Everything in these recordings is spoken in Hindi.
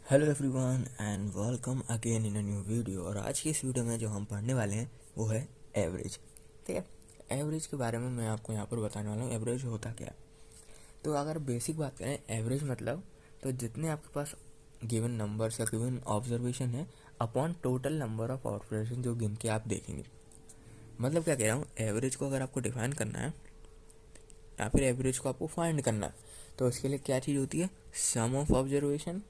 Hello everyone and welcome again in a new video. और आज की इस वीडियो में जो हम पढ़ने वाले हैं वो है एवरेज। ठीक है, एवरेज के बारे में मैं आपको यहाँ पर बताने वाला हूँ एवरेज होता क्या है। तो अगर बेसिक बात करें एवरेज मतलब तो जितने आपके पास गिवन नंबर्स या गिवन ऑब्जर्वेशन है upon total number of observation जो गिन के आप देखेंगे। मतलब क्या कह रहा हूँ, एवरेज को अगर आपको डिफाइन करना है या फिर एवरेज को आपको फाइंड करना है तो उसके लिए क्या चीज़ होती है, sum of observation,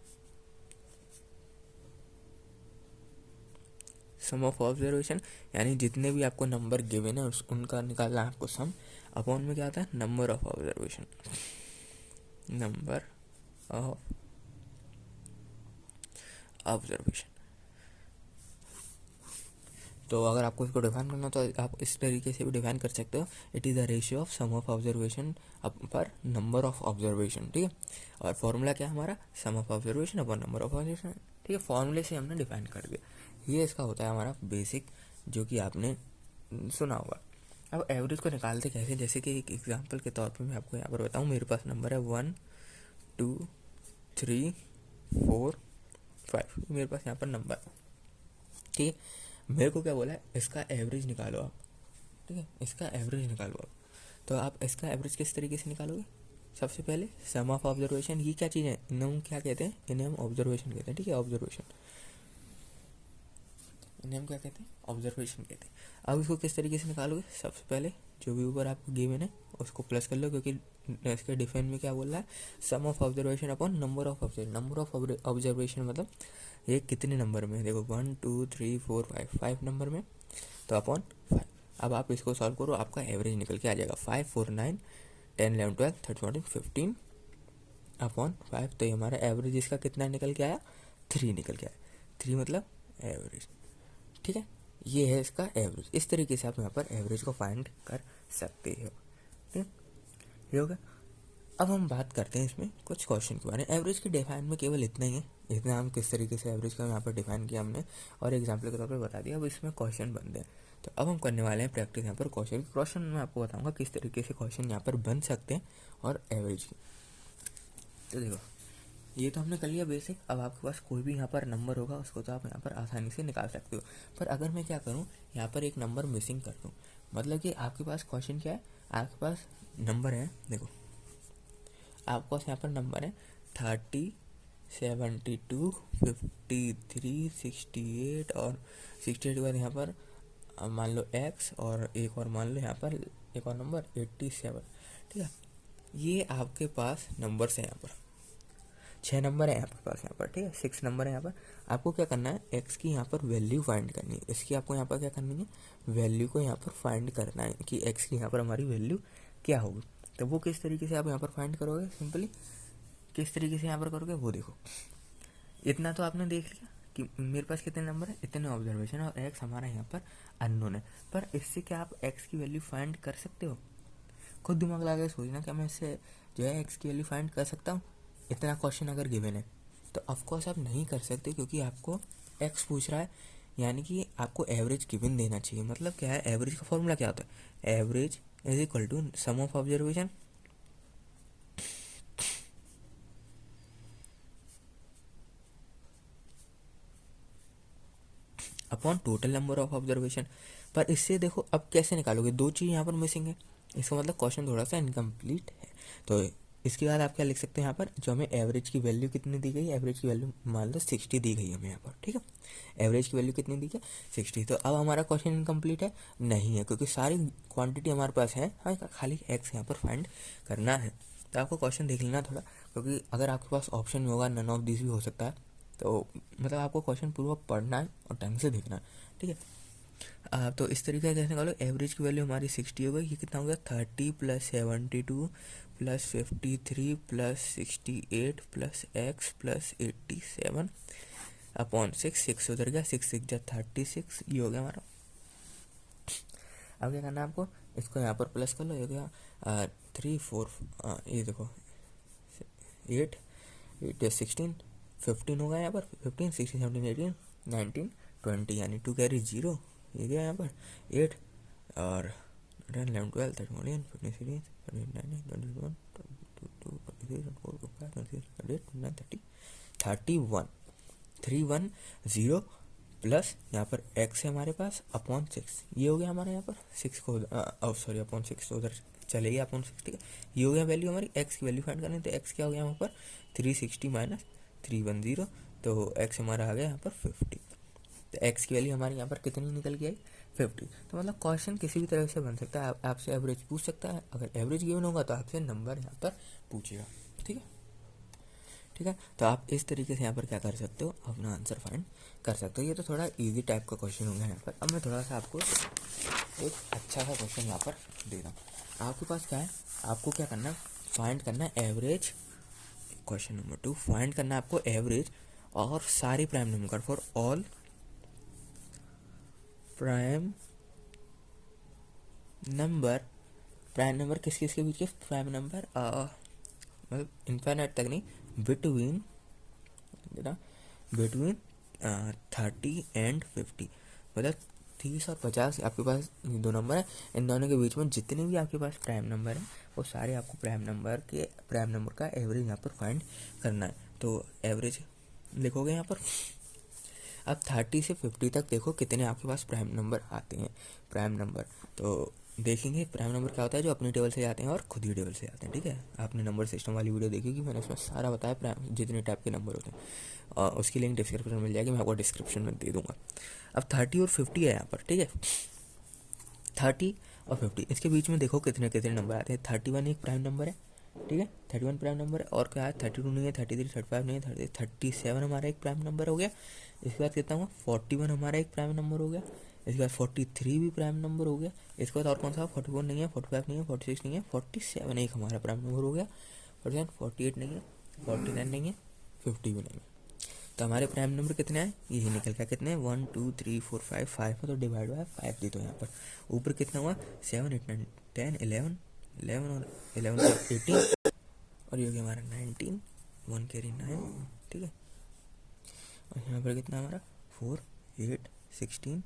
sum of observation यानी जितने भी आपको नंबर गिवन है उनका निकालना है आपको सम, अपॉन में क्या आता है number of observation, number of observation. तो अगर आपको इसको डिफाइन करना तो आप इस तरीके से भी डिफाइन कर सकते हो, it is the ratio of sum of observation per number of observation. ठीक है, और फॉर्मूला क्या है हमारा, sum of observation upon number of observation. ठीक है, फॉर्मूले से हमने डिफाइन कर दिया। ये इसका होता है हमारा बेसिक, जो कि आपने सुना होगा। अब एवरेज को निकालते कैसे, जैसे कि एक एग्जांपल के तौर पे मैं आपको यहाँ पर बताऊँ, मेरे पास नंबर है 1 2 3 4 5, मेरे पास यहाँ पर नंबर। ठीक है, मेरे को क्या बोला है, इसका एवरेज निकालो आप। ठीक है, इसका एवरेज निकालो आप। तो आप इसका एवरेज किस तरीके से निकालोगे, सबसे पहले सम ऑफ ऑब्जर्वेशन। ये क्या चीज़ है, इन्हें हम क्या कहते हैं, इन्हें हम ऑब्जर्वेशन कहते हैं। ठीक है, ऑब्जर्वेशन, इन्हें हम क्या कहते हैं, ऑब्जर्वेशन कहते हैं। अब इसको किस तरीके से निकालोगे, सबसे पहले जो भी ऊपर आपको गिवन है उसको प्लस कर लो, क्योंकि इसके डिफाइन में क्या बोल रहा है, sum of observation upon number of observation. Number of observation मतलब ये कितने नंबर में है, देखो 1 2 3 4 5, 5 नंबर में, तो अपॉन 5। अब आप इसको सॉल्व करो, आपका एवरेज निकल के आ जाएगा 5 4 9 10 11 12 13 14 15 अपॉन 5। तो ये हमारा एवरेज इसका कितना निकल के आया, 3 निकल के आया। 3 मतलब एवरेज। ठीक है, ये है इसका एवरेज। इस तरीके से आप यहाँ पर एवरेज को फाइंड कर सकते हो। ठीक है, ये हो गया। अब हम बात करते हैं इसमें कुछ क्वेश्चन के बारे में। एवरेज की डिफाइन में केवल इतना ही है, इतना हम किस तरीके से एवरेज का यहाँ पर डिफाइन किया हमने और एग्जाम्पल के तौर पर बता दिया। अब इसमें क्वेश्चन बनते हैं, तो अब हम करने वाले हैं प्रैक्टिस यहाँ पर क्वेश्चन मैं आपको बताऊँगा किस तरीके से क्वेश्चन यहाँ पर बन सकते हैं और एवरेज की। तो देखो, ये तो हमने कर लिया बेसिक। अब आपके पास कोई भी यहाँ पर नंबर होगा उसको तो आप यहाँ पर आसानी से निकाल सकते हो। पर अगर मैं क्या करूँ, यहाँ पर एक नंबर मिसिंग कर दूँ, मतलब कि आपके पास क्वेश्चन क्या है, आपके पास नंबर है, देखो आपके पास यहाँ पर नंबर है 30 72 53 68 और 68 के बाद यहाँ पर मान लो x और एक और मान लो यहाँ पर एक और नंबर 87। ठीक है, ये आपके पास नंबर्स हैं, यहाँ पर 6 नंबर है आपके पास यहाँ पर। ठीक है, 6 नंबर है यहाँ पर। आपको क्या करना है, x की यहाँ पर वैल्यू फाइंड करनी है, इसकी आपको यहाँ पर क्या करनी है, वैल्यू को यहाँ पर फाइंड करना है कि x की यहाँ पर हमारी वैल्यू क्या होगी। तो वो किस तरीके से आप यहाँ पर फाइंड करोगे, सिंपली किस तरीके से यहाँ पर करोगे वो देखो। इतना तो आपने देख लिया कि मेरे पास कितने नंबर है, इतने ऑब्जर्वेशन, और x हमारा यहाँ पर अननोन है। पर इससे क्या आप x की वैल्यू फाइंड कर सकते हो, खुद दिमाग लगा के सोचना क्या मैं इससे जो है x की वैल्यू फाइंड कर सकता हूँ। इतना क्वेश्चन अगर गिवन है तो ऑफकोर्स आप नहीं कर सकते, क्योंकि आपको x पूछ रहा है, यानी कि आपको एवरेज गिवन देना चाहिए। मतलब क्या है, एवरेज का फॉर्मूला क्या होता है, average is equal to sum of observation upon total number of observation. पर इससे देखो अब कैसे निकालोगे, दो चीज़ यहाँ पर मिसिंग है, इसका मतलब क्वेश्चन थोड़ा सा इनकम्प्लीट है। तो इसके बाद आप क्या लिख सकते हैं, यहाँ पर जो हमें एवरेज की वैल्यू कितनी दी गई, एवरेज की वैल्यू मान लो 60 दी गई हमें यहाँ पर। ठीक है, एवरेज की वैल्यू कितनी दी है, 60। तो अब हमारा क्वेश्चन इनकम्प्लीट है, नहीं है, क्योंकि सारी क्वांटिटी हमारे पास है, हाँ खाली एक्स यहाँ पर फाइंड करना है। तो आपको क्वेश्चन देख लेना थोड़ा, क्योंकि अगर आपके पास ऑप्शन में होगा नन ऑफ दिस भी हो सकता है, तो मतलब आपको क्वेश्चन पूरा पढ़ना है और ढंग से देखना है। ठीक है, तो इस तरीके से कैसे निकालो, एवरेज की वैल्यू हमारी 60 हो गई, ये कितना हो गया 30 + 72 + 53 + 68 + x + 87 अपॉन 6। 6 उधर गया, 6 6 जा 36, ये हो गया हमारा। अब क्या करना है आपको, इसको यहाँ पर प्लस कर लो, ये हो गया 3 4, ये देखो 8 8 16 15 होगा यहाँ पर, 15 16 17 18 19 20, यानी 2 कैरी 0, ये गया यहाँ पर 8 और 10 11 12 13 14 15 16 17 18 19 21 22 23 24 25 26 28 29 30 31। 310 प्लस यहाँ पर x है हमारे पास अपॉन 6, ये हो गया हमारा यहाँ पर 6 को सॉरी अपॉन 6 तो उधर चलेगी अपॉन 6, ठीक है। ये हो गया वैल्यू हमारी, x की वैल्यू फाइंड करनी है, तो x क्या हो गया यहाँ पर 360 माइनस 310, तो x हमारा आ गया यहाँ पर 50। तो x की वैल्यू हमारी यहाँ पर कितनी निकल के आई 50। तो मतलब क्वेश्चन किसी भी तरह से बन सकता है, आपसे एवरेज पूछ सकता है, अगर एवरेज गिवन होगा तो आपसे नंबर यहाँ पर पूछेगा, ठीक है। ठीक है, तो आप इस तरीके से यहाँ पर क्या कर सकते हो, अपना आंसर फाइंड कर सकते हो। ये तो थोड़ा इजी टाइप का क्वेश्चन हो गया यहाँ पर। अब मैं थोड़ा सा आपको एक अच्छा सा क्वेश्चन यहाँ पर दे रहा हूँ। आपके पास क्या है, आपको क्या करना है, फाइंड करना है एवरेज। क्वेश्चन नंबर 2, फाइंड करना है आपको एवरेज और सारी prime number for all prime number. Prime number किस किस के बीच के, प्राइम नंबर मतलब इन्फिनिट तक नहीं, बिटवीन 30 एंड 50, मतलब 30 और 50 आपके पास दो नंबर है, इन दोनों के बीच में जितने भी आपके पास प्राइम नंबर हैं वो सारे आपको प्राइम नंबर का एवरेज यहाँ पर फाइंड करना है। तो एवरेज लिखोगे यहाँ पर। अब 30 से 50 तक देखो कितने आपके पास प्राइम नंबर आते हैं। प्राइम नंबर तो देखेंगे प्राइम नंबर क्या होता है, जो अपनी टेबल से जाते हैं और खुद ही टेबल से जाते हैं, ठीक है। आपने नंबर सिस्टम वाली वीडियो देखी कि मैंने उसमें सारा बताया प्राइम जितने टाइप के नंबर होते हैं, और उसकी लिंक डिस्क्रिप्शन में मिल जाएगी, मैं आपको डिस्क्रिप्शन में दे दूंगा। अब 30 और 50 है यहाँ पर, ठीक है। 30 और 50 इसके बीच में देखो कितने कितने नंबर आते हैं। 31 एक प्राइम नंबर है, ठीक है, 31 प्राइम नंबर है। और क्या है, 32 नहीं है, 33, 35 नहीं है, 37 हमारा एक प्राइम नंबर हो गया। इसके बाद कितना हुआ, 41 हमारा एक प्राइम नंबर हो गया। इसके बाद 43 भी प्राइम नंबर हो गया। इसके बाद और कौन सा, 44 नहीं है, 45 नहीं है, 46 नहीं है, 47 एक हमारा प्राइम नंबर हो गया। 48 नहीं है, 49 नहीं है, 50 भी नहीं है। तो हमारे प्राइम नंबर कितने आए, यही निकल गया कितने, 1 2 3 4 5, 5 में तो डिवाइड हुआ है 5 दे दो यहाँ पर। ऊपर कितना हुआ, 7 8 9 10 11 11 और 11 का 18, और ये हो गया हमारा 19, 1 कैरी 9, ठीक है। और यहाँ पर कितना हमारा 4 8 16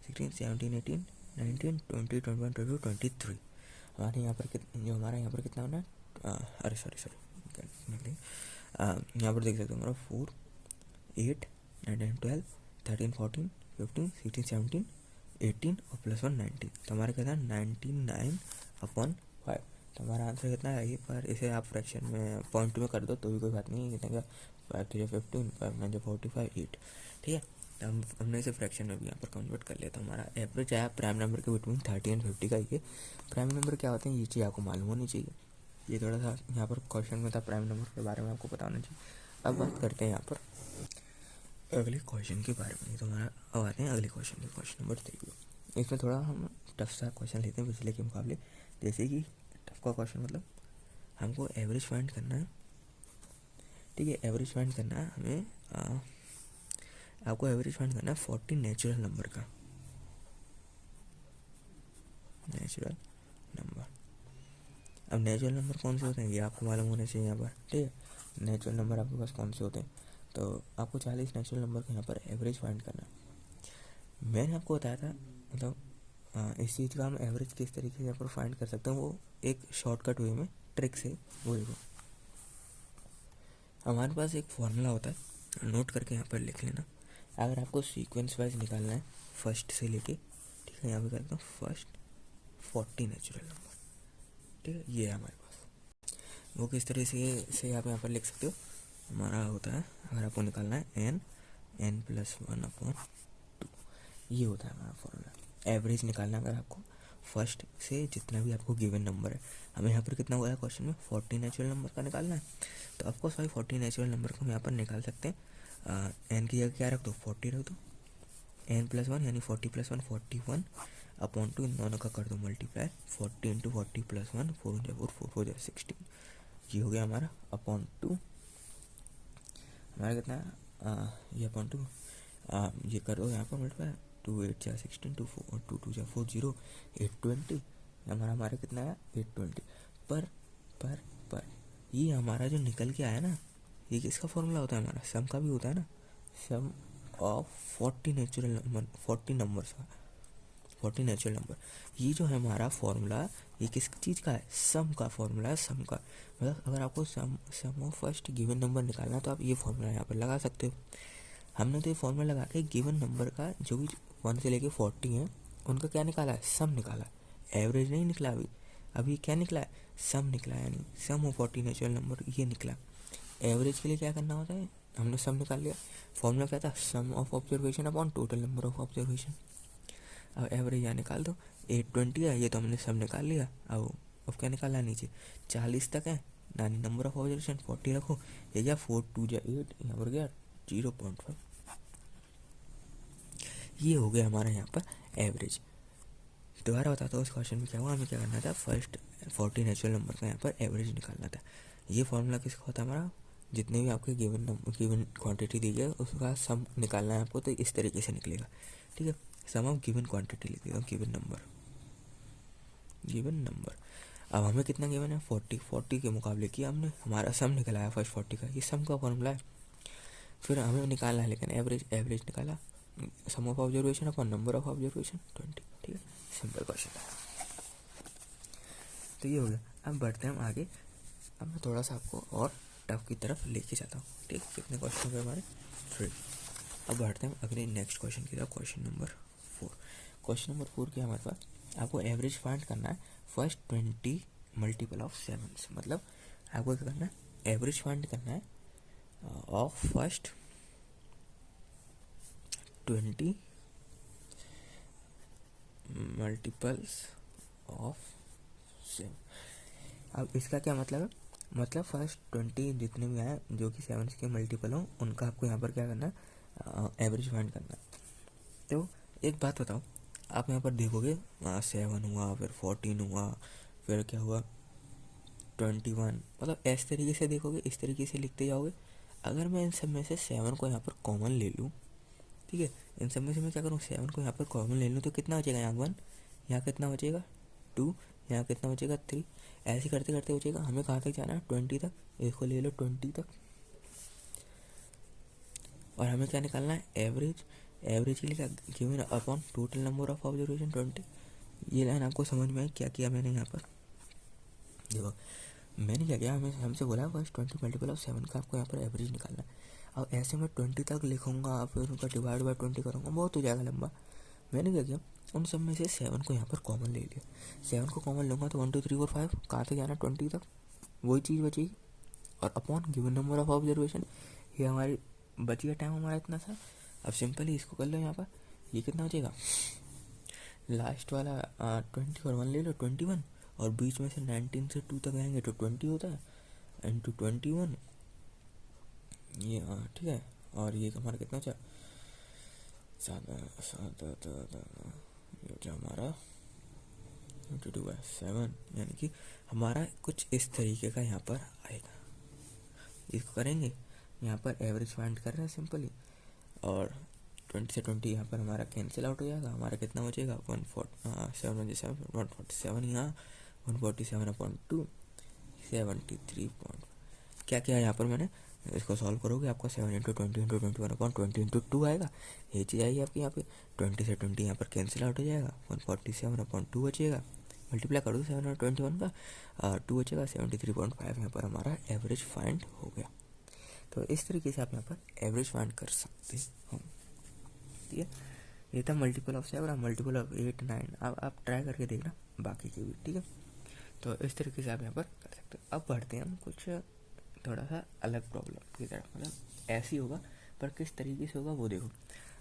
16 17 18 19 20 21 22 23। हमारे यहाँ पर जो हमारा यहाँ पर कितना होना है, अरे सॉरी यहाँ पर देख सकते हो हमारा 4 8 9 10 12 13 14 15 16 17 18 और +1 19, तो हमारा कितना 99/5। तो हमारा आंसर कितना है ये, पर इसे आप फ्रैक्शन में पॉइंट में कर दो तो भी कोई बात नहीं है। कितना का 5 3 15 5 9 45 8, ठीक है। तो हमने इसे फ्रैक्शन में भी यहाँ पर कन्वर्ट कर लिया। तो हमारा एवरेज आया प्राइम नंबर के बिटवीन 30 एंड 50 का। ये प्राइम नंबर क्या होते हैं ये चीज़ आपको मालूम होनी चाहिए। ये थोड़ा सा यहाँ पर क्वेश्चन में था, प्राइम नंबर के बारे में आपको पता होना चाहिए। अब बात करते हैं यहाँ पर अगले क्वेश्चन के बारे में। तो हमारा अब आते हैं अगले क्वेश्चन के, क्वेश्चन नंबर 3। इसमें थोड़ा हम टफ सा क्वेश्चन लेते हैं पिछले के मुकाबले। जैसे कि टफ का क्वेश्चन मतलब हमको एवरेज फाइंड करना है, ठीक है। एवरेज फाइंड करना है हमें, आपको एवरेज फाइंड करना है 40 नेचुरल नंबर का, नेचुरल नंबर। अब नेचुरल नंबर कौन से होते हैं ये आपको मालूम होना चाहिए यहाँ पर, ठीक है। नेचुरल नंबर आपके पास कौन से होते हैं, तो आपको 40 नेचुरल नंबर का यहाँ पर एवरेज फाइंड करना है। मैंने आपको बताया था मतलब इस चीज़ का हम एवरेज किस तरीके से यहाँ पर फाइंड कर सकते हैं, वो एक शॉर्टकट वे में ट्रिक से। वो देखो हमारे पास एक फॉर्मूला होता है, नोट करके यहाँ पर लिख लेना। अगर आपको सीक्वेंस वाइज निकालना है फर्स्ट से लेके, ठीक है, यहाँ पे करता हूँ फर्स्ट 40 नेचुरल नंबर, ठीक है, ये है हमारे पास। वो किस तरह से आप यहाँ पर लिख सकते हो, हमारा होता है अगर आपको निकालना है n+1/2, ये होता है हमारा फॉर्मूला। एवरेज निकालना अगर आपको फर्स्ट से जितना भी आपको गिवन नंबर है, हमें यहाँ पर कितना हुआ है क्वेश्चन में 40 नेचुरल नंबर का निकालना है। तो आपको सॉरी 40 नेचुरल नंबर को हम यहाँ पर निकाल सकते हैं। एन की जगह क्या रख दो, 40 रख दो, n+1 यानी 40 + 1 41/2, इन दोनों का कर दो मल्टीप्लाई, 40 × 40 + 1 4 × 4 4 4 16, ये हो गया हमारा /2। हमारा कितना है ये /2, ये कर दो यहाँ पर मल्टीप्लाई, 2 8 × 16 2 4 2 2 × 4 0 820, हमारा कितना है 820। पर ये हमारा जो निकल के आया ना, ये किसका फॉर्मूला होता है, हमारा सम का भी होता है ना, सम ऑफ 40 नेचुरल नंबर, 40 नंबर्स का, 40 नेचुरल नंबर। ये जो है हमारा फॉर्मूला, ये किस चीज़ का है, सम का फॉर्मूला है, सम का। मतलब अगर आपको सम ऑफ फर्स्ट गिवन नंबर निकालना है तो आप ये फॉर्मूला यहाँ पर लगा सकते हो। हमने तो ये फॉर्मूला लगा के गिवन नंबर का जो भी 1 से लेके 40 है उनका क्या निकाला है, सम निकाला है, एवरेज नहीं निकला अभी क्या निकला है, सम निकला है, यानी सम ऑफ 40 नेचुरल नंबर ये निकला। एवरेज के लिए क्या करना होता है, हमने सम निकाल लिया, फॉर्मूला क्या था, sum of observation upon total number of observation. अब एवरेज यहाँ निकाल दो, 820 है, ये तो हमने सम निकाल लिया। अब क्या निकालना है, नीचे 40 तक है, यानी नंबर ऑफ ऑब्जर्वेशन 40 रखो, ये क्या 4 2 8, यहाँ पर गया 0.5, ये हो गया हमारा यहाँ पर एवरेज। दोबारा बताता हूँ उस क्वेश्चन में क्या हुआ, हमें क्या करना था, फर्स्ट 40 नेचुरल नंबर का यहाँ पर एवरेज निकालना था। ये फॉर्मूला किसका होता है हमारा, जितने भी आपके गिवन क्वांटिटी दी है उसका सम निकालना है आपको, तो इस तरीके से निकलेगा, ठीक है। सम ऑफ गिवन क्वांटिटी लिख देता हूँ, गिवन नंबर। अब हमें कितना गिवन है, 40 के मुकाबले किया हमने, हमारा सम निकला है फर्स्ट 40 का, ये सम का फॉर्मूला है। फिर हमें निकालना है लेकिन एवरेज निकाला, sum of observation upon number of observation 20, ठीक है, सिंपल क्वेश्चन है। तो ये हो गया। अब बढ़ते हैं हम आगे, अब मैं थोड़ा सा आपको और टफ की तरफ लेके जाता हूँ, ठीक है। कितने क्वेश्चन हो गए हमारे, 3। अब बढ़ते हैं अगले नेक्स्ट क्वेश्चन की तरफ, क्वेश्चन नंबर 4। क्वेश्चन नंबर 4 क्या हमारे पास, आपको एवरेज फाइंड करना है फर्स्ट 20 मल्टीपल ऑफ 7, मतलब आपको क्या करना है, एवरेज फाइंड करना है ऑफ फर्स्ट 20 मल्टीपल्स ऑफ 7। अब इसका क्या मतलब है, मतलब फर्स्ट 20 जितने भी आए जो कि 7 के मल्टीपल हो, उनका आपको यहाँ पर क्या करना है, एवरेज फाइंड करना है। तो एक बात बताओ, आप यहाँ पर देखोगे 7 हुआ, फिर 14 हुआ, फिर क्या हुआ 21, मतलब इस तरीके से देखोगे, इस तरीके से लिखते जाओगे। अगर मैं इन सब में से 7 को यहाँ पर कॉमन ले लूँ, ठीक है, इन सब में से मैं क्या करूँ, 7 को यहाँ पर कॉमन ले लूँ, तो कितना बचेगा, यहाँ 1, यहाँ कितना बचेगा 2, यहाँ कितना बचेगा 3, ऐसे करते करते बचेगा। हमें कहाँ तक जाना है, 20 तक, इसको ले लो 20 तक। और हमें क्या निकालना है, एवरेज के लिए क्या given upon total number of observation 20। ये लाइन आपको समझ में आई, क्या किया मैंने यहाँ पर, देखो मैंने क्या किया, हमें हमसे बोला बस 20 मल्टीपल ऑफ 7 का आपको यहाँ पर एवरेज निकालना है। अब ऐसे मैं 20 तक लिखूँगा, फिर उनका डिवाइड बाय 20 करूँगा, बहुत हो जाएगा लंबा। मैंने क्या किया, उन सब में से 7 को यहाँ पर कॉमन ले लिया। 7 को कॉमन लूँगा तो 1 2 3 4 5 कहाँ तक जाना, 20 तक, वही चीज़ बचेगी। और upon given number of observation, ये हमारी बची टाइम हमारा इतना था। अब सिंपली इसको कर लो यहाँ पर, ये कितना बचेगा, लास्ट वाला 20 और 1 ले लो 21, और बीच में से 19 से 2 तक आएंगे तो 20 होता है, इंटू 21, ये ठीक है। और ये हमारा कितना बचा, 7 ये जो हमारा 2/7, यानी कि हमारा कुछ इस तरीके का यहाँ पर आएगा। इसको करेंगे, यहाँ पर एवरेज फाइंड कर रहे हैं सिंपली, और 20 से 20 यहाँ पर हमारा कैंसिल आउट हो जाएगा। हमारा कितना बचेगा, 147 यहाँ 147/2 73 क्या क्या यहाँ पर मैंने इसको सॉल्व करोगे, आपका 7 × 20 × 21/20 आएगा। ये चीज़ आएगी आपकी यहाँ पे, 20 से 20 यहाँ पर कैंसिल आउट हो जाएगा, 147/2 बचेगा, मल्टीप्लाई कर दो 7 और 21 का, 2 बचेगा, 73.5 यहाँ पर हमारा एवरेज फाइंड हो गया। तो इस तरीके से आप यहाँ पर एवरेज फाइंड कर सकते हो, ठीक है। ये था मल्टीपल ऑफ 7 और मल्टीपल ऑफ 8 9, अब आप ट्राई करके देखना बाकी की भी, ठीक है। तो इस तरीके से आप यहाँ पर कर सकते हो। अब बढ़ते हैं हम कुछ थोड़ा सा अलग प्रॉब्लम की तरफ, मतलब ऐसी होगा पर किस तरीके से होगा वो देखो।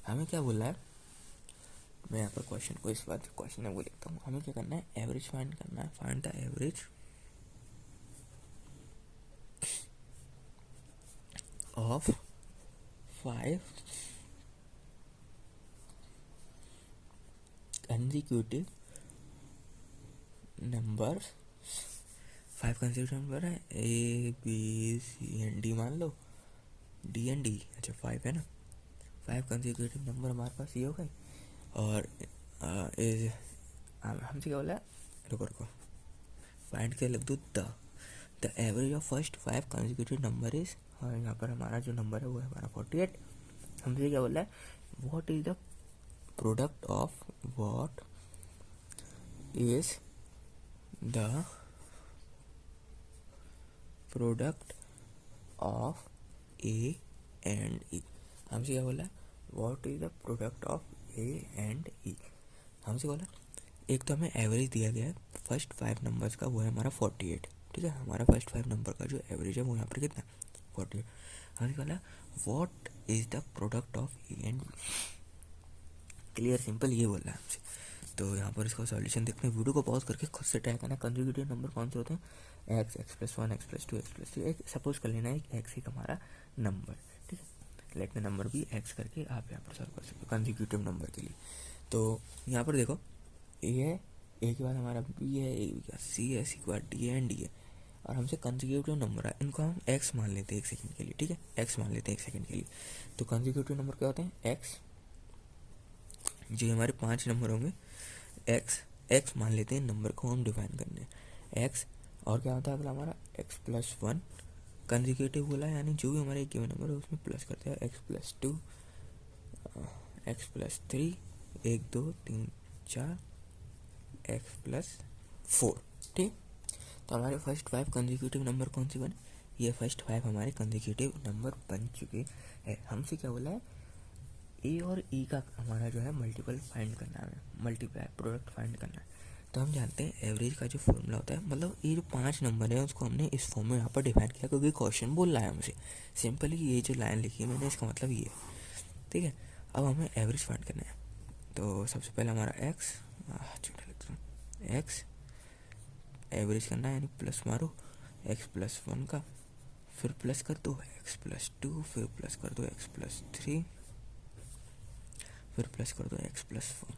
हमें क्या बोल रहा है, मैं यहाँ पर क्वेश्चन को, इस बात क्वेश्चन है वो लिखता हूँ। हमें क्या करना है, एवरेज फाइंड करना है, find the average of 5 consecutive number, 5 consecutive number है, ABCD मान लो, D अच्छा 5 है ना, 5 consecutive नंबर हमारे पास ये हो गए। और हमसे क्या बोला है, रुको फाइंड के लिख दो, the average of first 5 consecutive number is, और यहाँ पर हमारा जो नंबर है वो है हमारा 48। हमसे क्या बोला है, what is the product of, what is the product of A and E। हमसे क्या बोला, what is the product of A and E. हमसे बोला एक तो हमें एवरेज दिया गया है फर्स्ट 5 नंबर्स का, वो है हमारा 48। ठीक है, हमारा फर्स्ट 5 नंबर का जो एवरेज है वो यहाँ पर कितना 48। हमसे बोला what is the product of A and B. Clear simple ये बोल रहा है हमसे। तो यहाँ पर इसका सॉल्यूशन देखते हैं, वीडियो को पॉज करके खुद से ट्राई करना। कंसेक्यूटिव नंबर कौन से होते हैं, x, x plus 1, x plus 2, x plus 3। एक सपोज कर लेना एक एक्स एक हमारा नंबर, ठीक है, लेट द नंबर भी एक्स करके आप यहाँ पर सॉल्व कर सकते हो कंसेक्यूटिव नंबर के लिए। तो यहाँ पर देखो ए है, ए के बाद हमारा बी है, ए के बाद सी है, सी के बाद डी है एंड डी है, और हमसे कंसेक्यूटिव नंबर है, इनको हम एक्स मान लेते हैं एक सेकंड के लिए। ठीक है, एक्स मान लेते हैं एक सेकंड के लिए। तो कंसेक्यूटिव नंबर क्या होते हैं, एक्स, जो हमारे 5 नंबर होंगे, एक्स एक्स मान लेते हैं, नंबर को हम डिफाइन करने हैं एक्स। और क्या होता है अगला हमारा एक्स प्लस 1, कंसेक्यूटिव बोला यानी जो भी हमारा एक गिवन नंबर है उसमें प्लस करते हैं, x plus 2, x plus 3, 1 2 3 4, x plus 4। ठीक, तो हमारे फर्स्ट 5 कंसेक्यूटिव नंबर कौन से बने, ये फर्स्ट 5 हमारे कंसेक्यूटिव नंबर बन चुके हैं। हमसे क्या बोला है, ए और ई का हमारा जो है मल्टीपल फाइंड करना है, मल्टीप्लाई प्रोडक्ट फाइंड करना है। तो हम जानते हैं एवरेज का जो फॉर्मूला होता है, मतलब ये जो 5 नंबर है उसको हमने इस फॉर्म में यहाँ पर डिफाइन किया क्योंकि क्वेश्चन बोल रहा है हमसे। सिंपली ये जो लाइन लिखी है मैंने, इसका मतलब ये है। ठीक है, अब हमें एवरेज फाइंड करना है। तो सबसे पहले हमारा एक्स, एक्स एवरेज करना है, यानी प्लस मारो एक्स प्लस 1 का, फिर प्लस कर दो एक्स प्लस 2, फिर प्लस कर दो एक्स प्लस 3, फिर प्लस कर दो एक्स प्लस 4।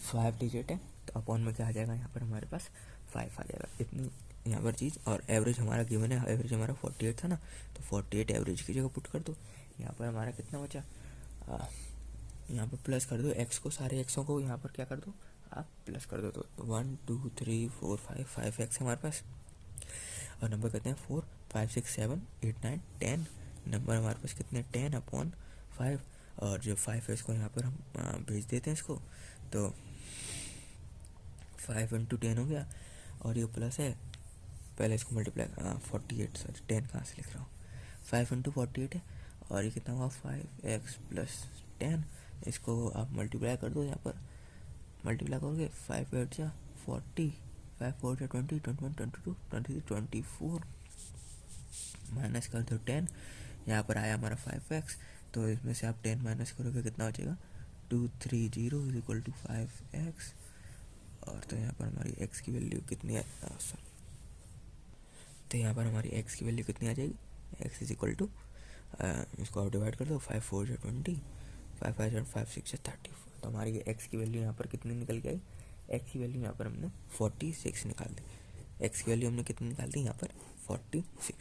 5 डिजिट है तो अपॉन में क्या आ जाएगा, यहाँ पर हमारे पास 5 आ जाएगा, इतनी यहाँ पर चीज़। और एवरेज हमारा गिवन है, एवरेज हमारा 48 था ना, तो 48 एवरेज की जगह पुट कर दो। यहाँ पर हमारा कितना बचा, यहाँ पर प्लस कर दो एक्स को, सारे एक्सों को यहाँ पर क्या कर दो आप प्लस कर दो। तो 1 2 3 4 5 एक्स हमारे पास, और नंबर कितने हैं 4 5 6 7 8 9 10। नंबर हमारे पास कितने 10 अपॉन 5, और जो 5 है इसको यहाँ पर हम भेज देते हैं इसको, तो 5 इंटू 10 हो गया, और ये प्लस है, पहले इसको मल्टीप्लाई 48, सॉरी 10 कहाँ से लिख रहा हूँ, 5 इंटू 48 है, और ये कितना हुआ 5x प्लस 10। इसको आप मल्टीप्लाई कर दो, यहाँ पर मल्टीप्लाई करोगे 5 8 जा 40, 5 4 जा 20, 21 22 23 24, माइनस कर दो 10, यहाँ पर आया हमारा 5x, तो इसमें से आप 10 माइनस करोगे कितना हो जाएगा 230 इज इक्वल टू 5x। और तो यहाँ पर हमारी x की वैल्यू कितनी है, सॉरी, तो यहाँ पर हमारी x की वैल्यू कितनी आ जाएगी, x इज इक्वल टू, इसको आप डिवाइड कर दो, 5 4 जा 20, 5 5 जा 5 6 जा 34। तो हमारी x की वैल्यू यहाँ पर कितनी निकल के आई, x की वैल्यू यहाँ पर हमने 46 निकाल दी। x की वैल्यू हमने कितनी निकाल दी यहाँ पर 46।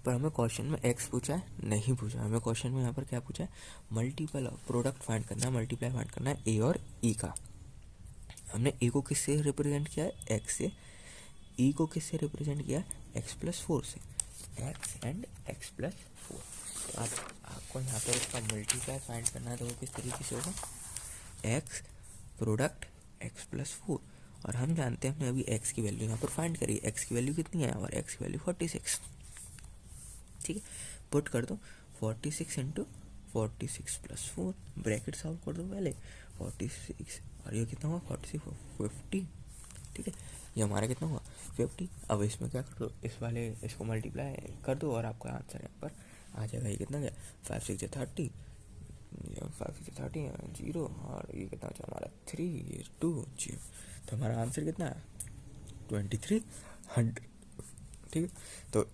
पर हमें क्वेश्चन में x पूछा है, नहीं पूछा, हमें क्वेश्चन में यहाँ पर क्या पूछा है, मल्टीपल प्रोडक्ट फाइंड करना है, मल्टीप्लाई फाइंड करना है a और e का। हमने a को किससे रिप्रेजेंट किया है, x से, e को किससे रिप्रेजेंट किया है, x प्लस 4 से, x एंड x प्लस 4। तो आपको यहाँ पर इसका मल्टीप्लाई फाइंड करना है, तो वो किस तरीके से होगा, x प्रोडक्ट x प्लस 4, और हम जानते हैं हमने अभी x की वैल्यू यहाँ पर फाइंड करी, x की वैल्यू कितनी है, और x की वैल्यू 46। ठीक है, पुट कर दो 46 इंटू 46 प्लस 4, ब्रैकेट सॉल्व कर दो पहले 46, और ये कितना हुआ 46 50। ठीक है, ये हमारा कितना हुआ 50। अब इसमें क्या कर दो, इस वाले इसको मल्टीप्लाई कर दो और आपका आंसर यहाँ पर आ जाएगा। ये कितना गया 5 6 जा 30, 5 6 जा 30 0, और ये कितना बचा हमारा 3 ये 2 0। तो हमारा आंसर कितना है 2300। ठीक है, तो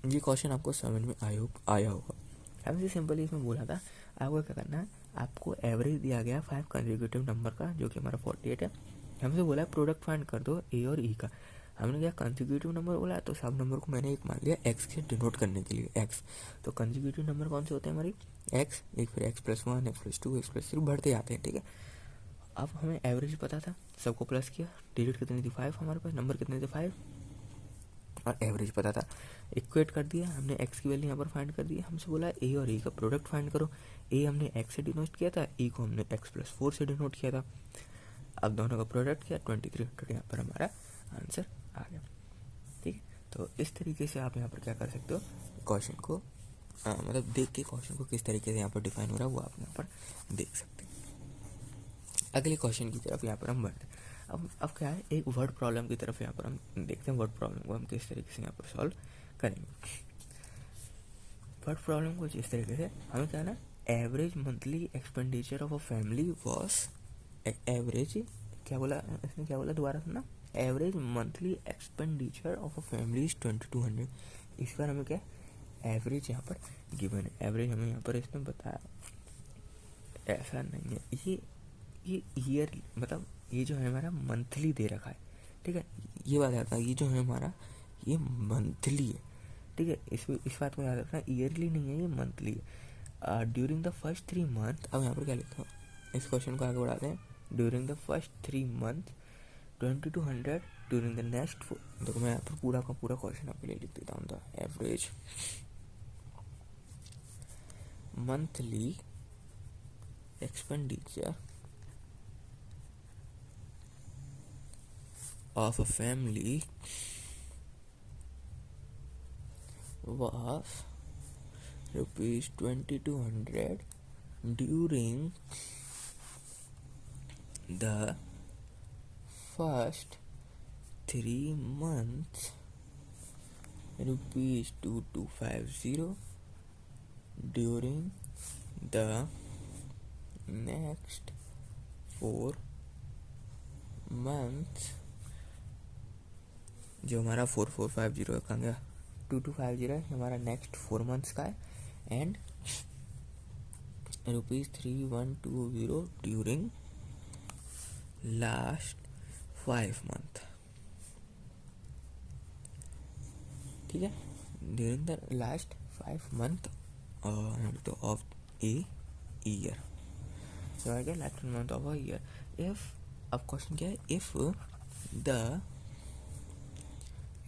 ये क्वेश्चन आपको समझ में आया होगा। हमसे सिंपली इसमें बोला था आपको क्या करना है, आपको एवरेज दिया गया 5 कंसेक्यूटिव नंबर का जो कि हमारा 48 है। हमसे बोला है प्रोडक्ट फाइंड कर दो ए और ई का। हमने क्या कंसेक्यूटिव नंबर बोला है, तो सब नंबर को मैंने एक मान लिया एक्स से डिनोट करने के लिए, एक्स। तो कंसेक्यूटिव नंबर कौन से होते हैं हमारी एक्स, एक फिर x plus 1, x plus 2, x plus 3 बढ़ते जाते हैं। ठीक है, अब हमें एवरेज पता था, सबको प्लस किया, डिजिट कितनी थी 5, हमारे पास नंबर कितने थे 5, और एवरेज पता था, इक्वेट कर दिया हमने, एक्स की वैल्यू यहाँ पर फाइंड कर दी। हमसे बोला ए और ई का प्रोडक्ट फाइंड करो, ए हमने एक्स से डिनोट किया था, ई को हमने एक्स प्लस 4 से डिनोट किया था। अब दोनों का प्रोडक्ट किया 2300, यहाँ पर हमारा आंसर आ गया। ठीक है, तो इस तरीके से आप यहाँ पर क्या कर सकते हो, क्वेश्चन को मतलब देख के क्वेश्चन को किस तरीके से यहाँ पर डिफाइन हो रहा है वो आप यहाँ पर देख सकते हैं। अगले क्वेश्चन की तरफ यहाँ पर हम बढ़ते हैं। अब क्या है, एक वर्ड प्रॉब्लम की तरफ यहाँ पर हम देखते हैं। वर्ड प्रॉब्लम को हम किस तरीके से यहाँ पर सॉल्व करेंगे। वर्ड प्रॉब्लम कुछ इस तरीके से हमें क्या ना, average monthly expenditure of a family was, average क्या बोला इसने, क्या बोला दोबारा सुना, average monthly expenditure of a family is 2200। इस बार हमें क्या एवरेज यहाँ पर गिवन है, एवरेज हमें यहाँ पर इसने बताया, ऐसा नहीं है ये ईयर, मतलब ये जो है हमारा मंथली दे रखा है, ठीक है, ये बात आता है, ये जो है हमारा ये मंथली है, ठीक है, इस बात को याद रखना, ईयरली नहीं है, ये मंथली है। ड्यूरिंग द फर्स्ट 3 मंथ, अब यहाँ पर क्या लिखा है, इस क्वेश्चन को आगे बढ़ाते हैं। During the first 3 month 2200, during the next, देखो मैं यहाँ पर पूरा का पूरा क्वेश्चन आपके लिए लिख देता हूँ। The average monthly expenditure of a family was rupees 2200 during the first 3 months, rupees 2250 during the next 4 months, जो हमारा 4450 है, कहाँ गया 2250 है, हमारा नेक्स्ट 4 मंथ्स का है, and rupees 3120 during last 5 month, ठीक है, ड्यूरिंग द लास्ट 5 मंथ तो of a year, so I get last month of a year. If, अब क्वेश्चन क्या है, if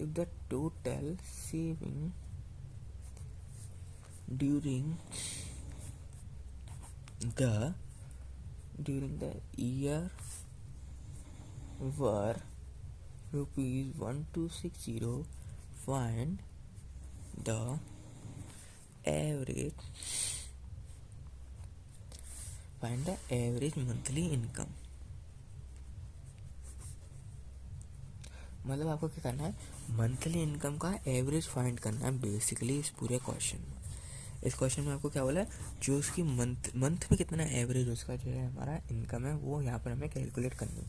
the total saving during the year were rupees 1260, find the average monthly income। मतलब आपको क्या करना है, मंथली इनकम का एवरेज फाइंड करना है बेसिकली इस पूरे क्वेश्चन में। इस क्वेश्चन में आपको क्या बोला है, जो उसकी मंथ में कितना एवरेज उसका जो है हमारा इनकम है वो यहाँ पर हमें कैलकुलेट करनी है।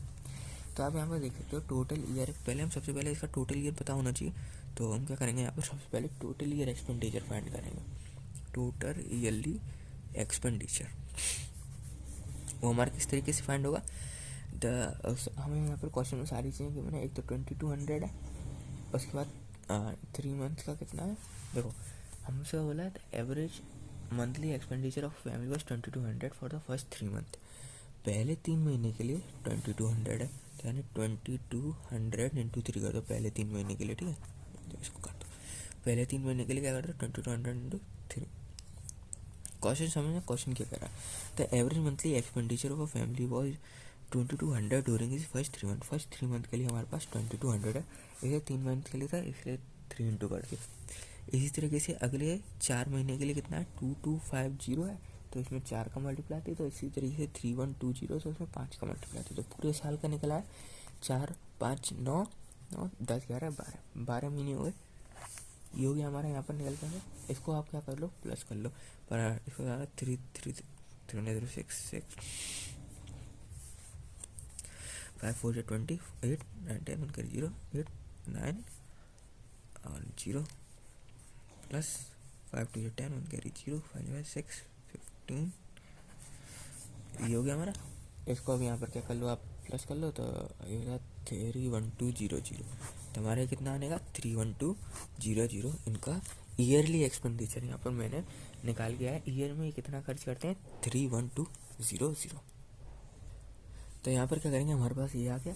तो आप यहाँ पर देख सकते हो टोटल ईयर, पहले हम सबसे पहले इसका टोटल ईयर पता होना चाहिए, तो हम क्या करेंगे यहाँ पर सबसे पहले टोटल ईयर एक्सपेंडिचर फाइंड करेंगे। टोटल ईयरली एक्सपेंडिचर वो हमारा किस तरीके से फाइंड होगा, हमें यहाँ पर क्वेश्चन में सारी चीज़ें गिवन है। एक तो 2200 है, उसके बाद 3 मंथ का कितना है, देखो हमसे बोला है average monthly expenditure of family was 2200 for the first 3 month. पहले 3 महीने के लिए 2200 है, तो यानी 2200 इंटू 3 कर दो पहले 3 महीने के लिए, ठीक है, तो इसको कर दो पहले 3 महीने के लिए, क्या कर दो 2200 इंटू 3। क्वेश्चन समझना, क्वेश्चन क्या कर रहा है, the average monthly expenditure of a family was 2200 during is first 3 month. First 3 month के लिए हमारे पास 2200 है, इसे 3 मंथ के लिए था इसलिए 3 इंटू कर दिया। इसी तरीके से अगले 4 महीने के लिए कितना है 2250 है, तो इसमें 4 का मल्टीप्लाई थी, तो इसी तरीके से 3120 तो इसमें 5 का मल्टीप्लाई थी, तो पूरे साल का निकला है 4 5 9 9 10 11 12 महीने हुए, ये हो गया हमारा यहाँ पर निकल जाएगा। इसको आप क्या कर लो प्लस कर लो, पर इसको ज़्यादा 3 5 4 20 8 9 10 1 कर 0 8 9 और 0 प्लस 5 2 10 1 कैरी 0 5 6 15, ये हो गया हमारा। इसको अब यहाँ पर क्या कर लो आप प्लस कर लो, तो ये होगा 31200, तो हमारे कितना आनेगा 31200। इनका ईयरली एक्सपेंडिचर यहाँ पर मैंने निकाल गया है, ईयर में कितना खर्च करते हैं 31200। तो यहाँ पर क्या करेंगे, हमारे पास ये आ गया।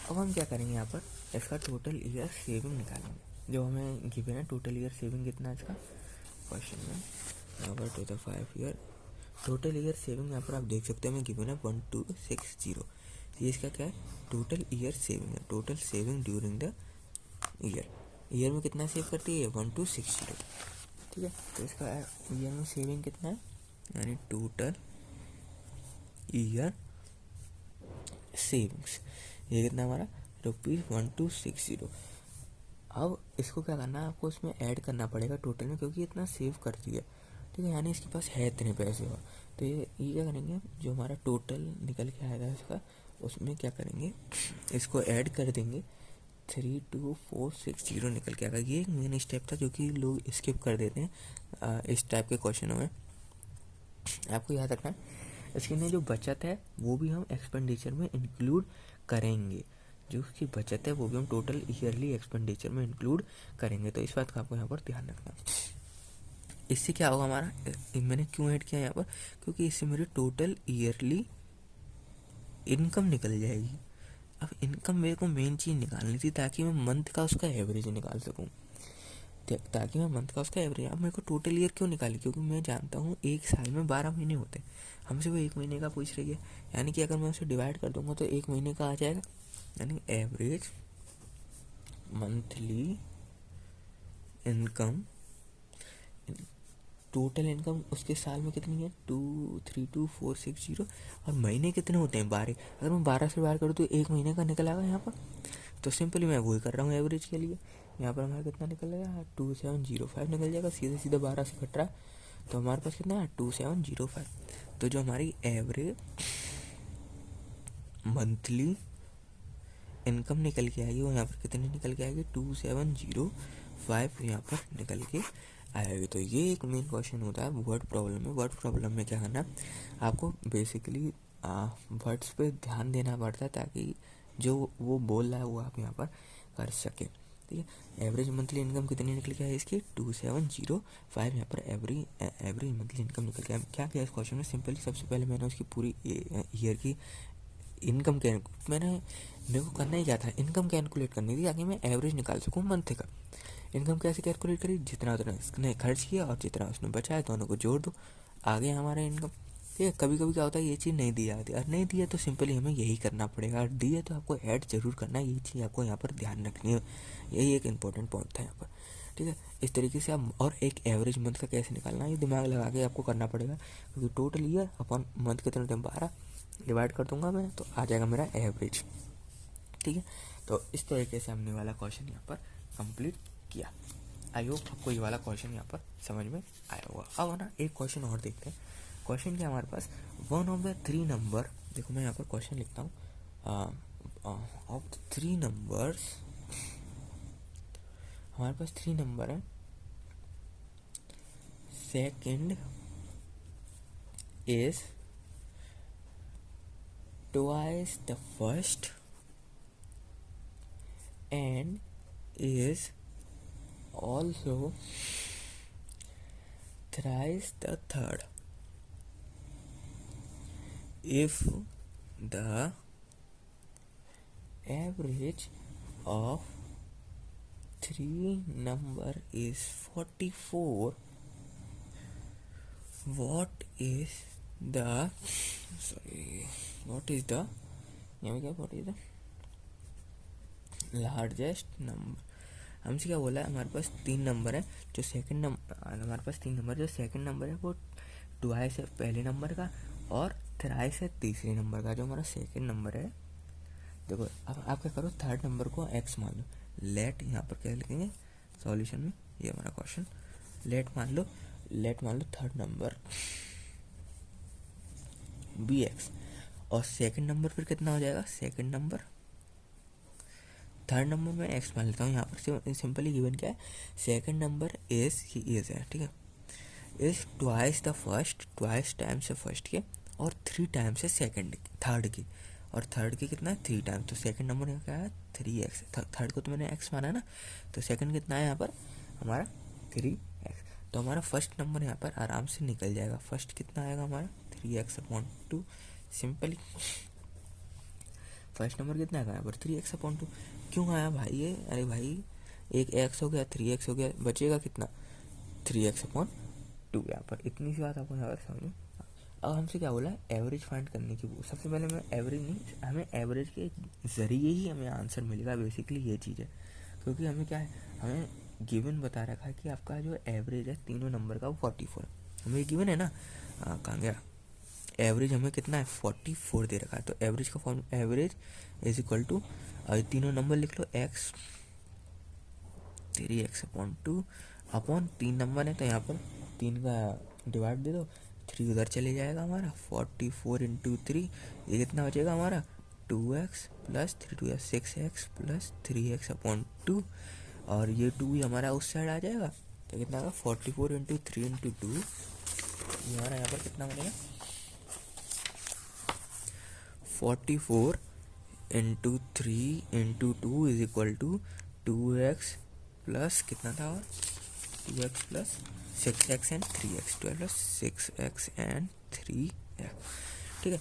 अब हम क्या करेंगे, यहाँ पर इसका टोटल ईयर सेविंग निकालेंगे, जो हमें गिवन है टोटल ईयर सेविंग कितना है इसका क्वेश्चन में, यहाँ पर to the 5 year total year saving यहाँ पर आप देख सकते हैं हमें गिवन है 1260। ये इसका क्या है टोटल ईयर सेविंग है, total saving during the year में कितना सेव करती है 1260, ठीक है। तो इसका ईयर में सेविंग कितना है, यानी टोटल ईयर सेविंग्स, ये कितना हमारा ₹1260। अब इसको क्या करना है, आपको इसमें ऐड करना पड़ेगा टोटल में, क्योंकि इतना सेव करती है, ठीक है, यानी इसके पास है इतने पैसे। और तो ये क्या करेंगे, जो हमारा टोटल निकल के आएगा इसका, उसमें क्या करेंगे, इसको ऐड कर देंगे, 32460 निकल के आएगा। ये एक मेन स्टेप था जो कि लोग स्किप कर देते हैं इस टाइप के क्वेश्चनों में। आपको याद रखना है, इसके लिए जो बचत है वो भी हम एक्सपेंडिचर में इंक्लूड करेंगे, जो उसकी बचत है वो भी हम टोटल ईयरली एक्सपेंडिचर में इंक्लूड करेंगे। तो इस बात का आपको यहाँ पर ध्यान रखना है। इससे क्या होगा हमारा, मैंने क्यों ऐड किया यहाँ पर, क्योंकि इससे मेरी टोटल ईयरली इनकम निकल जाएगी। अब इनकम मेरे को मेन चीज़ निकालनी थी ताकि मैं मंथ का उसका एवरेज निकाल सकूँ, ताकि मैं मंथ का उसका एवरेज। अब मेरे को टोटल ईयर क्यों निकाली, क्योंकि मैं जानता हूँ एक साल में 12 महीने होते हैं, हमसे वो एक महीने का पूछ रही है, यानी कि अगर मैं उसे डिवाइड कर दूंगा तो एक महीने का आ जाएगा, यानी average monthly income, total income उसके साल में कितनी है 232460, और महीने कितने होते हैं 12। अगर मैं 12 से डिवाइड करूँ तो एक महीने का निकल आएगा यहाँ पर। तो सिंपली मैं वही कर रहा हूँ एवरेज के लिए। यहाँ पर हमारा कितना निकलेगा 2705 निकल जाएगा, सीधे सीधे 12 से कट रहा है, तो हमारे पास कितना है 2705। तो जो हमारी एवरेज मंथली इनकम निकल के आएगी वो यहाँ पर कितनी निकल के आएगी 2705 यहाँ पर निकल के आएगी। तो ये एक मेन क्वेश्चन होता है वर्ड प्रॉब्लम में। वर्ड प्रॉब्लम में क्या करना है, आपको बेसिकली वर्ड्स पे ध्यान देना पड़ता है ताकि जो वो बोल रहा है वो आप यहाँ पर कर सके, ठीक है। एवरेज मंथली इनकम कितनी निकल के आई इसकी 2705, यहाँ पर एवरेज मंथली इनकम निकल के क्या किया इस क्वेश्चन में, सिंपली सबसे पहले मैंने उसकी पूरी ईयर की इनकम मेरे को करना ही क्या था, इनकम कैलकुलेट करनी थी ताकि मैं एवरेज निकाल सकूँ मंथ का। इनकम कैसे कैलकुलेट करी, जितना उतना उसने खर्च किया और जितना उसने बचाया दोनों को जोड़ दो, आ गया हमारा इनकम, ठीक है। कभी कभी क्या होता है ये चीज़ नहीं दी जाती, और नहीं दिया तो सिंपली हमें यही करना पड़ेगा, और दिया तो आपको ऐड जरूर करना है, ये चीज़ आपको यहाँ पर ध्यान रखनी है, यही एक इंपॉर्टेंट पॉइंट था यहाँ पर, ठीक है। इस तरीके से आप, और एक एवरेज मंथ का कैसे निकालना है ये दिमाग लगा के आपको करना पड़ेगा, क्योंकि टोटल ईयर अपॉन मंथ कितने होते हैं 12 डिवाइड कर दूंगा मैं, तो आ जाएगा मेरा एवरेज, ठीक है। तो इस तरीके से हमने वाला क्वेश्चन यहाँ पर कंप्लीट किया। आई होप आपको ये वाला क्वेश्चन यहाँ पर समझ में आया होगा। अब ना एक क्वेश्चन और देखते हैं। क्वेश्चन क्या हमारे पास, वन ऑफ द 3 नंबर, देखो मैं यहाँ पर क्वेश्चन लिखता हूँ, ऑफ द 3 नंबर्स, हमारे पास 3 नंबर है, second is twice the first and is also thrice the third if the average of 3 number is 44, what is the largest number. हमसे क्या बोला है, हमारे पास 3 नंबर है, जो सेकंड नंबर, हमारे पास 3 नंबर, जो सेकंड नंबर है वो ट्वाइस है पहले नंबर का, और थ्राइस है तीसरे नंबर का। जो हमारा सेकंड नंबर है, देखो अब आप क्या करो, थर्ड नंबर को एक्स मान लो, लेट यहाँ पर क्या लिखेंगे सॉल्यूशन में, ये हमारा क्वेश्चन, लेट मान लो थर्ड नंबर बी एक्स, और सेकंड नंबर फिर कितना हो जाएगा, सेकंड नंबर, थर्ड नंबर में एक्स मान लेता हूँ। यहाँ पर सिंपली गिवन क्या है, सेकंड नंबर इज है, ठीक है, is twice the first, twice times है फर्स्ट के, और 3 टाइम्स है सेकंड थर्ड की, और थर्ड के कितना है 3 टाइम्स। तो सेकंड नंबर में क्या है 3x, थर्ड को तो मैंने x माना ना, तो सेकंड कितना है यहाँ पर हमारा 3x। तो हमारा फर्स्ट नंबर यहाँ पर आराम से निकल जाएगा। फर्स्ट कितना आएगा हमारा 3x/2, सिंपली फर्स्ट नंबर कितना आएगा यहाँ पर 3x/2। क्यों आया भाई ये, अरे भाई एक x हो गया 3x हो गया, बचेगा कितना 3x/2 यहाँ पर। इतनी सी बात आपको यहाँ पर समझो। अब हमसे क्या बोला है, एवरेज फाइंड करने की। वो सबसे पहले मैं एवरेज नहीं, हमें एवरेज के जरिए ही हमें आंसर मिलेगा, बेसिकली ये चीज़ है। क्योंकि हमें क्या है, हमें गिवन बता रखा है कि आपका जो एवरेज है तीनों नंबर का वो 44 है, हमें गिवन है ना, कहाँ गया, एवरेज हमें कितना है 44 दे रखा है। तो एवरेज का form average is equal to, तीनों नंबर लिख लो, x 3x/2 अपॉन 3 नंबर है तो यहाँ पर 3 का डिवाइड दे दो, 3 उधर चले जाएगा हमारा, 44 इंटू 3, ये कितना बचेगा हमारा 2x plus 3 2 6x plus 3x/2, और ये 2 भी हमारा उस साइड आ जाएगा, तो कितना होगा 44 इंटू 3 इंटू 2, ये हमारा यहाँ पर कितना बनेगा 44 into 3 into 2 is equal to 2x plus कितना था, 2x plus 6x and 3x, 12 plus 6x and 3x, ठीक है,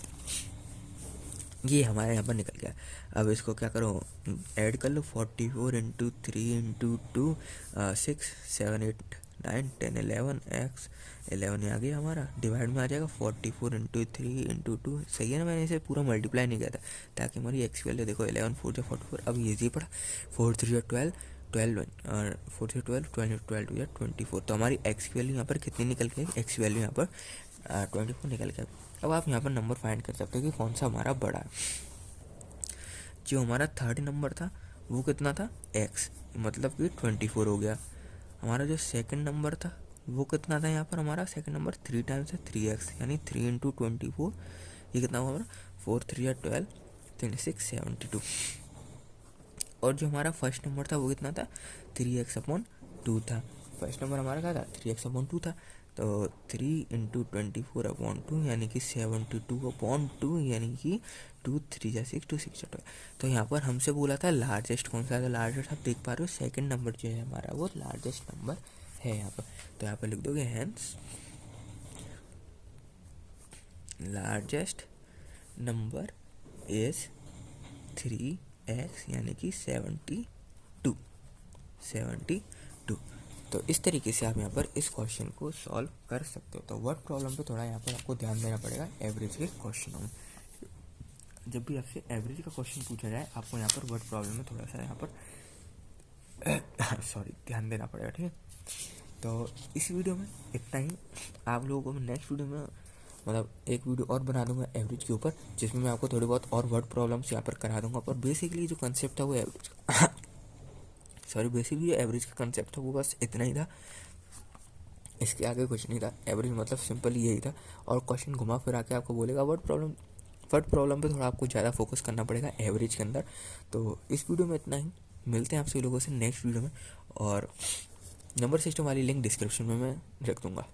ये हमारे यहाँ पर निकल गया। अब इसको क्या करो, ऐड कर लो, 44 इंटू 3 इंटू 2 6 7 8 9 10 11 x 11 ये आ गया हमारा, डिवाइड में आ जाएगा 44 इंटू 3 इंटू 2, सही है ना, मैंने इसे पूरा मल्टीप्लाई नहीं किया था ताकि हमारी एक्स की वैल्यू देखो 11 4 44, अब ईजी पड़ा, 4 3 12 12 और 4 3 12 12 12 2 24, तो हमारी एक्स की वैल्यू यहाँ पर कितनी निकल गई, एक्स की वैल्यू यहाँ पर 24 निकल गया। अब आप यहाँ पर नंबर फाइंड कर सकते हो कि कौन सा हमारा बड़ा है। जो हमारा थर्ड नंबर था वो कितना था x, मतलब कि 24 हो गया। हमारा जो सेकंड नंबर था वो कितना था, यहाँ पर हमारा सेकंड नंबर 3 टाइम्स है 3x, यानी 3 इंटू 24, ये कितना हुआ हमारा 4 3 12 26 72। और जो हमारा फर्स्ट नंबर था वो कितना था 3x/2 था, फर्स्ट नंबर हमारा क्या था 3x/2 था, तो 3 इंटू 24/2 यानी कि 72/2 यानी कि 2 3 6 2 6 12। तो यहाँ पर हमसे बोला था लार्जेस्ट कौन सा है, तो लार्जेस्ट आप देख पा रहे हो सेकंड नंबर जो है हमारा वो लार्जेस्ट नंबर है यहाँ पर, तो यहाँ पर लिख दोगे hence largest number is 3x यानी कि 72। तो इस तरीके से आप यहाँ पर इस क्वेश्चन को सॉल्व कर सकते हो। तो वर्ड प्रॉब्लम पे थोड़ा यहाँ पर आपको ध्यान देना पड़ेगा एवरेज के क्वेश्चनों में। जब भी आपसे एवरेज का क्वेश्चन पूछा जाए आपको यहाँ पर वर्ड प्रॉब्लम में थोड़ा सा यहाँ पर ध्यान देना पड़ेगा, ठीक है। तो इस वीडियो में इतना ही, आप लोगों को मैं नेक्स्ट वीडियो में मतलब एक वीडियो और बना दूंगा एवरेज के ऊपर, जिसमें मैं आपको थोड़ी बहुत और वर्ड प्रॉब्लम्स यहाँ पर करा दूंगा। पर बेसिकली जो कंसेप्ट था वो एवरेज बेसिकली जो एवरेज का कंसेप्ट था वो बस इतना ही था, इसके आगे कुछ नहीं था। एवरेज मतलब सिंपल यही था, और क्वेश्चन घुमा फिरा के आपको बोलेगा वर्ड प्रॉब्लम पे थोड़ा आपको ज़्यादा फोकस करना पड़ेगा एवरेज के अंदर। तो इस वीडियो में इतना ही, मिलते हैं आपसे लोगों से नेक्स्ट वीडियो में, और नंबर सिस्टम वाली लिंक डिस्क्रिप्शन में मैं रख दूँगा।